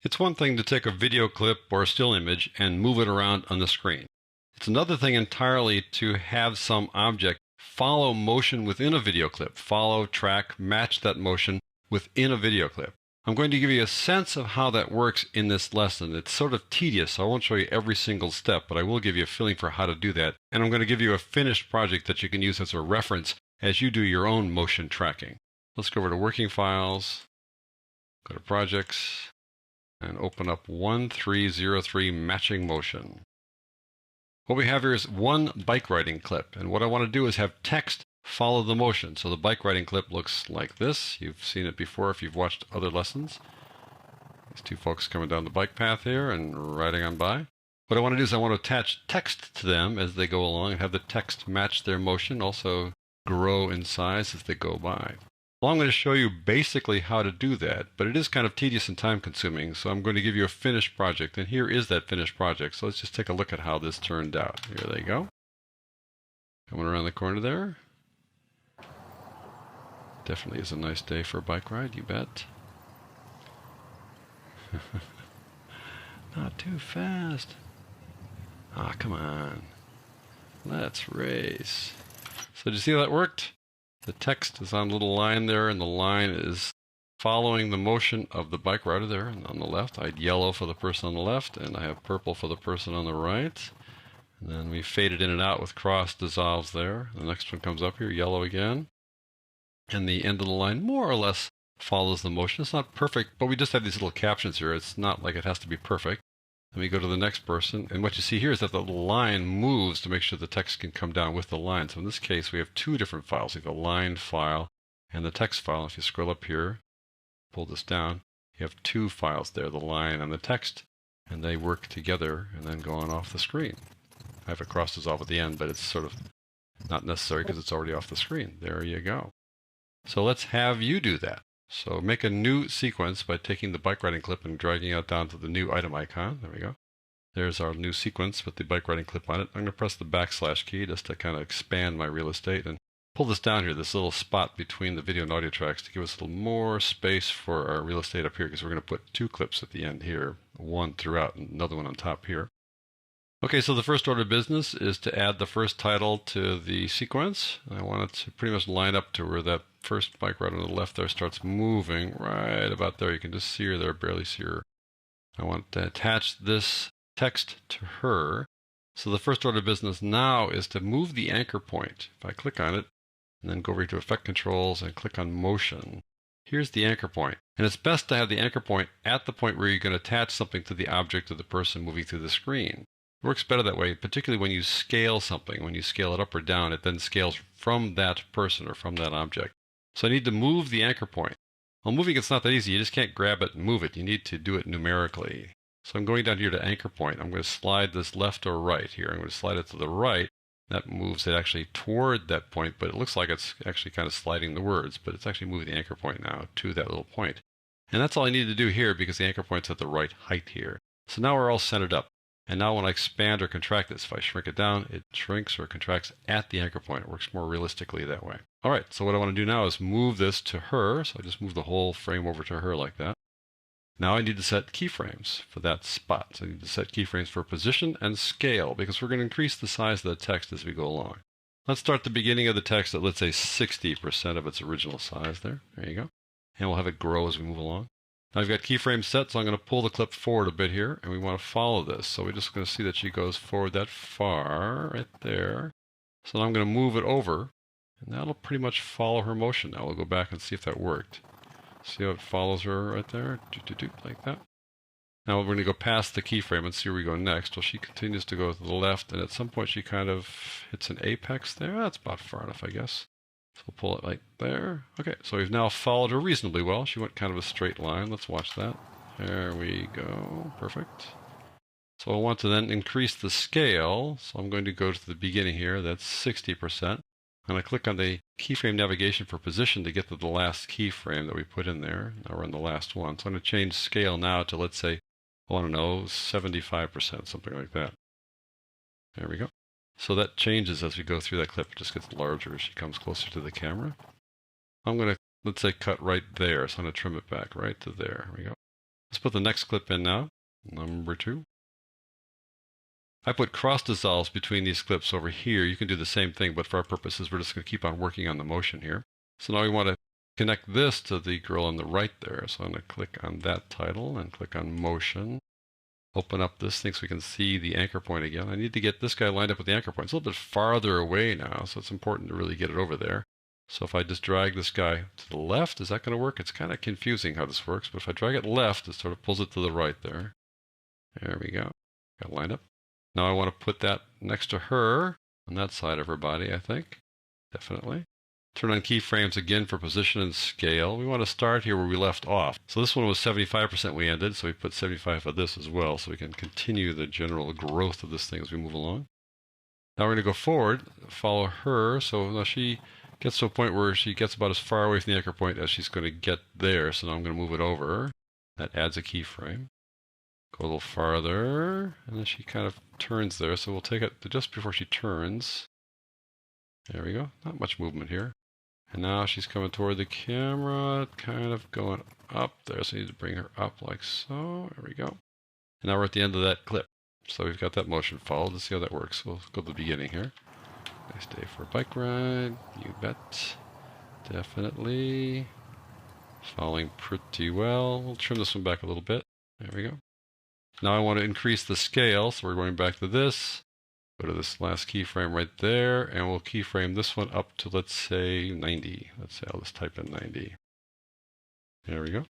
It's one thing to take a video clip or a still image and move it around on the screen. It's another thing entirely to have some object follow motion within a video clip, follow, track, match that motion within a video clip. I'm going to give you a sense of how that works in this lesson. It's sort of tedious, so I won't show you every single step, but I will give you a feeling for how to do that. And I'm going to give you a finished project that you can use as a reference as you do your own motion tracking. Let's go over to Working Files, go to Projects, and open up 1303 Matching Motion. What we have here is one bike riding clip, and what I want to do is have text follow the motion. So the bike riding clip looks like this. You've seen it before if you've watched other lessons. These two folks coming down the bike path here and riding on by. What I want to do is I want to attach text to them as they go along and have the text match their motion, also grow in size as they go by. Well, I'm going to show you basically how to do that, but it is kind of tedious and time consuming, so I'm going to give you a finished project, and here is that finished project. So let's just take a look at how this turned out. Here they go. Coming around the corner there. Definitely is a nice day for a bike ride, you bet. Not too fast. Ah, come on. Let's race. So did you see how that worked? The text is on a little line there, and the line is following the motion of the bike rider there. And on the left, I had yellow for the person on the left, and I have purple for the person on the right. And then we fade it in and out with cross dissolves there. The next one comes up here, yellow again. And the end of the line more or less follows the motion. It's not perfect, but we just have these little captions here. It's not like it has to be perfect. Then we go to the next person, and what you see here is that the little line moves to make sure the text can come down with the line. So in this case, we have two different files. We have the line file and the text file. If you scroll up here, pull this down, you have two files there, the line and the text, and they work together and then go on off the screen. I have a cross dissolve at the end, but it's sort of not necessary because it's already off the screen. There you go. So let's have you do that. So make a new sequence by taking the bike riding clip and dragging it down to the new item icon. There we go. There's our new sequence with the bike riding clip on it. I'm going to press the backslash key just to kind of expand my real estate and pull this down here, this little spot between the video and audio tracks to give us a little more space for our real estate up here, because we're going to put two clips at the end here, one throughout and another one on top here. Okay, so the first order of business is to add the first title to the sequence. I want it to pretty much line up to where that first bike rider on the left there starts moving right about there. You can just see her there, barely see her. I want to attach this text to her. So the first order of business now is to move the anchor point. If I click on it and then go over to Effect Controls and click on Motion, here's the anchor point. And it's best to have the anchor point at the point where you can attach something to the object of the person moving through the screen. It works better that way, particularly when you scale something. When you scale it up or down, it then scales from that person or from that object. So I need to move the anchor point. Well, moving it's not that easy. You just can't grab it and move it. You need to do it numerically. So I'm going down here to anchor point. I'm going to slide this left or right here. I'm going to slide it to the right. That moves it actually toward that point, but it looks like it's actually kind of sliding the words, but it's actually moving the anchor point now to that little point. And that's all I need to do here because the anchor point's at the right height here. So now we're all centered up. And now when I expand or contract this, if I shrink it down, it shrinks or contracts at the anchor point. It works more realistically that way. All right, so what I want to do now is move this to her. So I just move the whole frame over to her like that. Now I need to set keyframes for that spot. So I need to set keyframes for position and scale because we're going to increase the size of the text as we go along. Let's start the beginning of the text at, let's say, 60% of its original size there. There you go. And we'll have it grow as we move along. Now I've got keyframes set, so I'm going to pull the clip forward a bit here, and we want to follow this. So we're just going to see that she goes forward that far, right there. So now I'm going to move it over, and that'll pretty much follow her motion. Now we'll go back and see if that worked. See how it follows her right there? Like that. Now we're going to go past the keyframe and see where we go next. Well, she continues to go to the left, and at some point she kind of hits an apex there. That's about far enough, I guess. So we'll pull it right there. Okay, so we've now followed her reasonably well. She went kind of a straight line. Let's watch that. There we go. Perfect. So I want to then increase the scale. So I'm going to go to the beginning here. That's 60%. And I click on the keyframe navigation for position to get to the last keyframe that we put in there. Now we're on the last one. So I'm going to change scale now to, let's say, I don't know, 75%, something like that. There we go. So that changes as we go through that clip. It just gets larger as she comes closer to the camera. I'm going to, let's say, cut right there. So I'm going to trim it back right to there. There we go. Let's put the next clip in now, number 2. I put cross dissolves between these clips over here. You can do the same thing, but for our purposes, we're just going to keep on working on the motion here. So now we want to connect this to the girl on the right there. So I'm going to click on that title and click on motion. Open up this thing so we can see the anchor point again. I need to get this guy lined up with the anchor point. It's a little bit farther away now, so it's important to really get it over there. So if I just drag this guy to the left, is that going to work? It's kind of confusing how this works, but if I drag it left, it sort of pulls it to the right there. There we go. Got it lined up. Now I want to put that next to her on that side of her body, I think. Definitely. Turn on keyframes again for position and scale. We want to start here where we left off. So this one was 75% we ended, so we put 75 of this as well, so we can continue the general growth of this thing as we move along. Now we're going to go forward, follow her, so now she gets to a point where she gets about as far away from the anchor point as she's going to get there, so now I'm going to move it over. That adds a keyframe. Go a little farther, and then she kind of turns there, so we'll take it to just before she turns. There we go. Not much movement here. And now she's coming toward the camera, kind of going up there, so I need to bring her up like so. There we go. And now we're at the end of that clip. So we've got that motion followed. Let's see how that works. We'll go to the beginning here. Nice day for a bike ride. You bet. Definitely. Following pretty well. We'll trim this one back a little bit. There we go. Now I want to increase the scale, so we're going back to this. Go to this last keyframe right there, and we'll keyframe this one up to, let's say, 90. Let's say I'll just type in 90. There we go.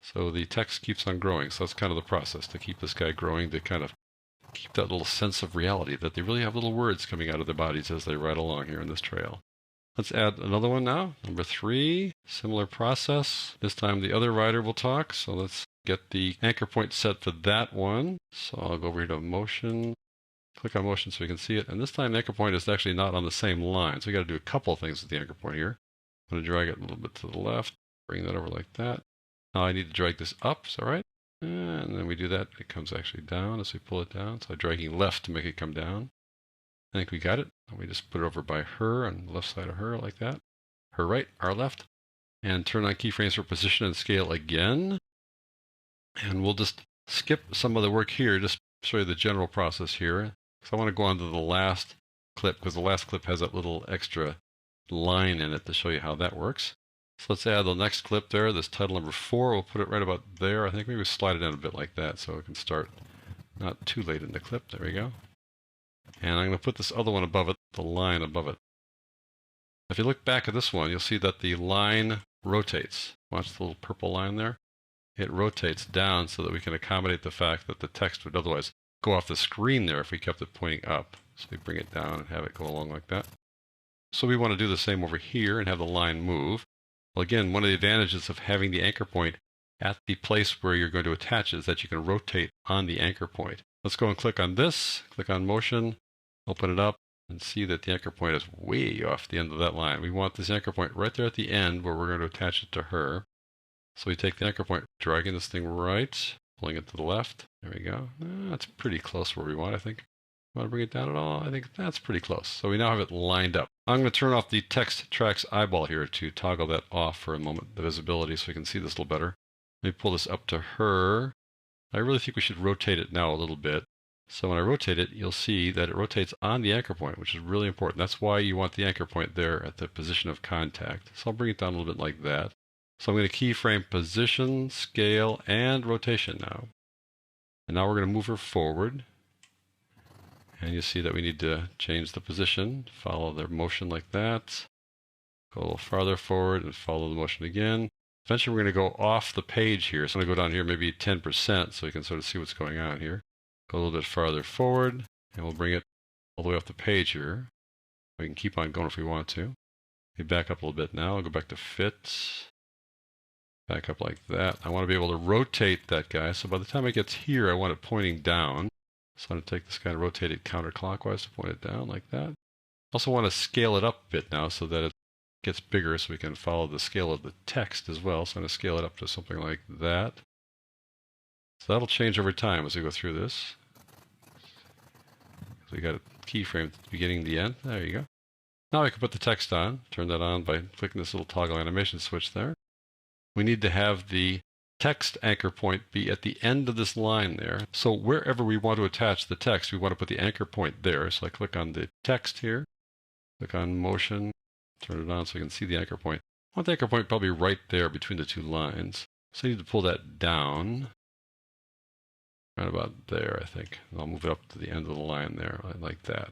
So the text keeps on growing, so that's kind of the process, to keep this guy growing, to kind of keep that little sense of reality, that they really have little words coming out of their bodies as they ride along here in this trail. Let's add another one now, number 3. Similar process. This time the other rider will talk, so let's get the anchor point set for that one. So I'll go over here to motion, click on motion so we can see it. And this time the anchor point is actually not on the same line. So we got to do a couple of things with the anchor point here. I'm going to drag it a little bit to the left, bring that over like that. Now I need to drag this up, is that right? And then we do that, it comes actually down as we pull it down. So I'm dragging left to make it come down. I think we got it. And we just put it over by her on the left side of her like that. Her right, our left. And turn on keyframes for position and scale again. And we'll just skip some of the work here, just show you the general process here. So I want to go on to the last clip, because the last clip has that little extra line in it to show you how that works. So let's add the next clip there, this title number 4. We'll put it right about there. I think maybe slide it in a bit like that so it can start not too late in the clip. There we go. And I'm going to put this other one above it, the line above it. If you look back at this one, you'll see that the line rotates. Watch the little purple line there. It rotates down so that we can accommodate the fact that the text would otherwise go off the screen there if we kept it pointing up. So we bring it down and have it go along like that. So we want to do the same over here and have the line move. Well, again, one of the advantages of having the anchor point at the place where you're going to attach it is that you can rotate on the anchor point. Let's go and click on this, click on motion, open it up, and see that the anchor point is way off the end of that line. We want this anchor point right there at the end where we're going to attach it to her. So we take the anchor point, dragging this thing right, pulling it to the left. There we go. That's pretty close where we want, I think. Want to bring it down at all? I think that's pretty close. So we now have it lined up. I'm going to turn off the text tracks eyeball here to toggle that off for a moment, the visibility, so we can see this a little better. Let me pull this up to her. I really think we should rotate it now a little bit. So when I rotate it, you'll see that it rotates on the anchor point, which is really important. That's why you want the anchor point there at the position of contact. So I'll bring it down a little bit like that. So I'm going to keyframe position, scale, and rotation now. And now we're going to move her forward. And you see that we need to change the position, follow their motion like that. Go a little farther forward and follow the motion again. Eventually we're going to go off the page here. So I'm going to go down here maybe 10% so we can sort of see what's going on here. Go a little bit farther forward, and we'll bring it all the way off the page here. We can keep on going if we want to. We back up a little bit now. I'll go back to fit. Back up like that. I want to be able to rotate that guy. So by the time it gets here, I want it pointing down. So I'm going to take this guy and rotate it counterclockwise to point it down like that. Also want to scale it up a bit now so that it gets bigger so we can follow the scale of the text as well. So I'm going to scale it up to something like that. So that'll change over time as we go through this. So we got a keyframe at the beginning and the end. There you go. Now I can put the text on. Turn that on by clicking this little toggle animation switch there. We need to have the text anchor point be at the end of this line there. So wherever we want to attach the text, we want to put the anchor point there. So I click on the text here, click on motion, turn it on so I can see the anchor point. I want the anchor point probably right there between the two lines. So I need to pull that down, right about there, I think. I'll move it up to the end of the line there, like that.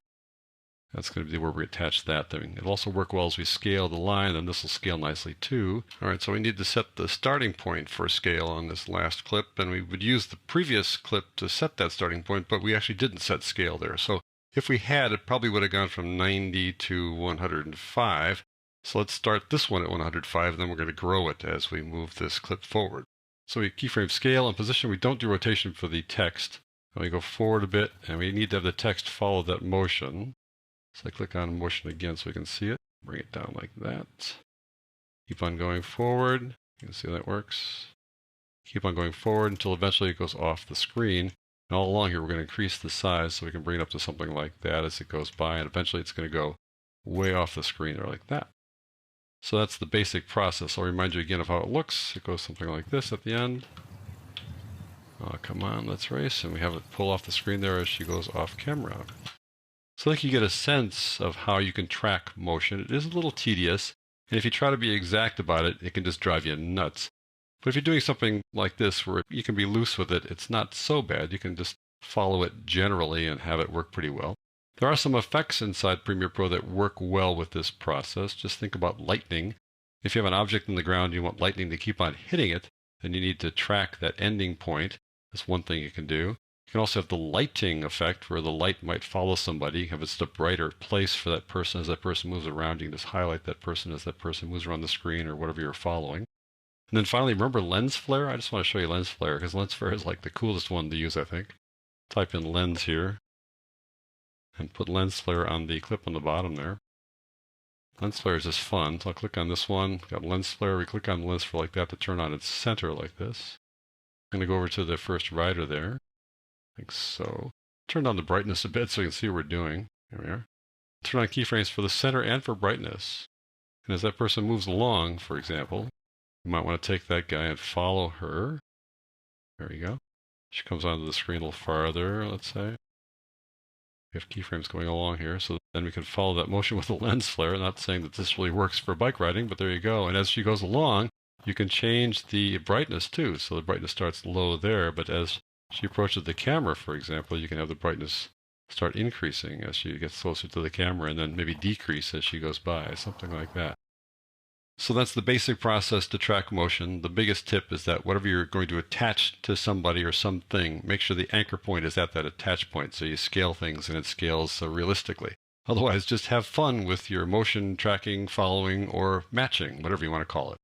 That's going to be where we attach that thing. It'll also work well as we scale the line, and this will scale nicely too. All right, so we need to set the starting point for scale on this last clip, and we would use the previous clip to set that starting point, but we actually didn't set scale there. So if we had, it probably would have gone from 90 to 105. So let's start this one at 105, and then we're going to grow it as we move this clip forward. So we keyframe scale and position. We don't do rotation for the text. And we go forward a bit, and we need to have the text follow that motion. So I click on motion again so we can see it. Bring it down like that. Keep on going forward. You can see how that works. Keep on going forward until eventually it goes off the screen. And all along here, we're going to increase the size so we can bring it up to something like that as it goes by. And eventually it's going to go way off the screen or like that. So that's the basic process. I'll remind you again of how it looks. It goes something like this at the end. Oh, come on, let's race. And we have it pull off the screen there as she goes off camera. So I think you get a sense of how you can track motion. It is a little tedious, and if you try to be exact about it, it can just drive you nuts. But if you're doing something like this where you can be loose with it, it's not so bad. You can just follow it generally and have it work pretty well. There are some effects inside Premiere Pro that work well with this process. Just think about lightning. If you have an object in the ground, you want lightning to keep on hitting it, then you need to track that ending point. That's one thing you can do. You can also have the lighting effect where the light might follow somebody. Have it a brighter place for that person as that person moves around. You can just highlight that person as that person moves around the screen or whatever you're following. And then finally, remember lens flare? I just want to show you lens flare because lens flare is like the coolest one to use, I think. Type in lens here and put lens flare on the clip on the bottom there. Lens flare is just fun. So I'll click on this one. Got lens flare. We click on the lens flare like that to turn on its center like this. I'm going to go over to the first rider there. Like so. Turn down the brightness a bit so you can see what we're doing. Here we are. Turn on keyframes for the center and for brightness. And as that person moves along, for example, you might want to take that guy and follow her. There we go. She comes onto the screen a little farther, let's say. We have keyframes going along here, so then we can follow that motion with the lens flare. Not saying that this really works for bike riding, but there you go. And as she goes along, you can change the brightness too. So the brightness starts low there, but as she approaches the camera, for example, you can have the brightness start increasing as she gets closer to the camera and then maybe decrease as she goes by, something like that. So that's the basic process to track motion. The biggest tip is that whatever you're going to attach to somebody or something, make sure the anchor point is at that attach point so you scale things and it scales realistically. Otherwise, just have fun with your motion tracking, following, or matching, whatever you want to call it.